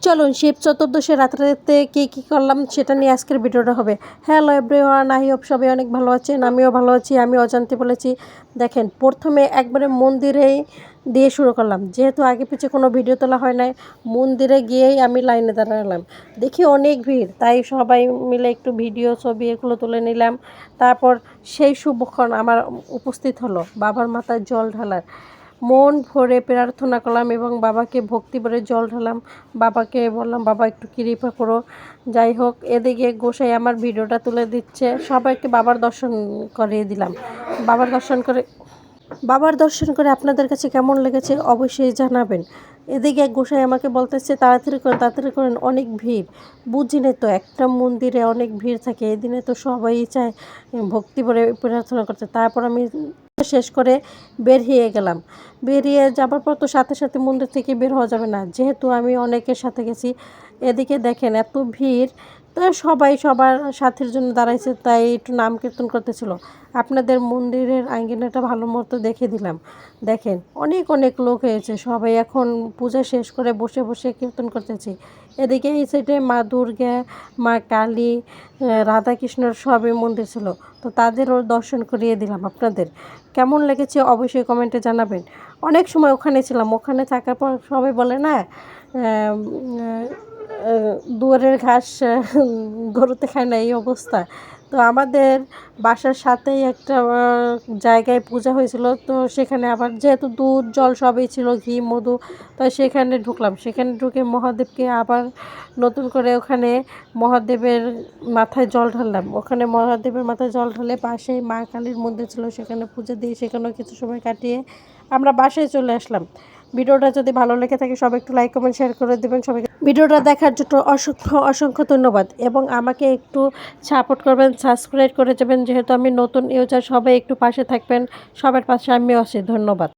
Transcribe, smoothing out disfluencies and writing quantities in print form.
চলুন শিব চতুর্দশী রাত্রিতে কী করলাম সেটা নিয়ে আজকের ভিডিওটা হবে। হ্যালো এভরিওয়ান, আই হোপ সবাই অনেক ভালো আছেন, আমিও ভালো আছি। আমি অজান্তে বলেছি। দেখেন, প্রথমে একবারে মন্দিরেই দিয়ে শুরু করলাম, যেহেতু আগে পিছে কোনো ভিডিও তোলা হয় নাই। মন্দিরে গিয়েই আমি লাইনে দাঁড়ালাম, দেখি অনেক ভিড়, তাই সবাই মিলে একটু ভিডিও ছবি এগুলো তুলে নিলাম। তারপর সেই শুভক্ষণ আমার উপস্থিত হলো বাবার মাথায় জল ঢালার। মন ভরে প্রার্থনা করলাম এবং বাবাকে ভক্তি ভরে জল ঢালাম। বাবাকে বললাম, বাবা একটু কৃপা করো। যাই হোক, এদিকে গোসাই আমার ভিডিওটা তুলে দিচ্ছে, সবাইকে বাবার দর্শন করিয়ে দিলাম। বাবার দর্শন করে আপনাদের কাছে কেমন লেগেছে অবশ্যই জানাবেন। এদিকে গোসাই আমাকে বলতেছে, তাড়াতাড়ি করেন, অনেক ভিড়। বুঝিনি তো, একটা মন্দিরে অনেক ভিড় থাকে, এই দিনে তো সবাই চায় ভক্তি ভরে প্রার্থনা করতে। তারপর আমি শেষ করে বেরিয়ে গেলাম। বেরিয়ে যাবার পর তো সাথে সাথে মন্দির থেকে বের হওয়া যাবে না, যেহেতু আমি অনেকের সাথে গেছি। এদিকে দেখেন এত ভিড়, তো সবাই সবার সাথীর জন্য দাঁড়াইছে, তাই একটু নাম কীর্তন করতেছিল। আপনাদের মন্দিরের আঙ্গিনাটা ভালো মতো দেখে দিলাম। দেখেন অনেক অনেক লোক হয়েছে, সবাই এখন পূজা শেষ করে বসে বসে কীর্তন করতেছি। এদিকে এই সাইডে মা দুর্গা, মা কালী, রাধাকৃষ্ণর সবই মন্দির ছিল, তো তাদেরও দর্শন করিয়ে দিলাম। আপনাদের কেমন লেগেছে অবশ্যই কমেন্টে জানাবেন। অনেক সময় ওখানে ছিলাম, ওখানে থাকার পর সবাই বলে না, দুয়ারের ঘাস গরুতে খায় না, এই অবস্থা। তো আমাদের বাসার সাথেই একটা জায়গায় পূজা হয়েছিল, তো সেখানে আবার যেহেতু দুধ জল সবই ছিল, ঘি মধু, তো সেখানে ঢুকলাম। সেখানে ঢুকে মহাদেবকে আবার নতুন করে ওখানে মহাদেবের মাথায় জল ঢাললাম। ওখানে মহাদেবের মাথায় জল ঢালে পাশেই মা কালীর মন্দির ছিল, সেখানে পুজো দিয়ে সেখানেও কিছু সময় কাটিয়ে আমরা বাসায় চলে আসলাম। ভিডিওটা যদি ভালো লেগে থাকে সবাই একটু লাইক কমেন্ট শেয়ার করে দেবেন। সবাইকে ভিডিওটা দেখার জন্য অসংখ্য অসংখ্য ধন্যবাদ, এবং আমাকে একটু সাপোর্ট করবেন, সাবস্ক্রাইব করে যাবেন, যেহেতু আমি নতুন ইউজার। সবাই একটু পাশে থাকবেন, সবার পাশে আমিও আছি। ধন্যবাদ।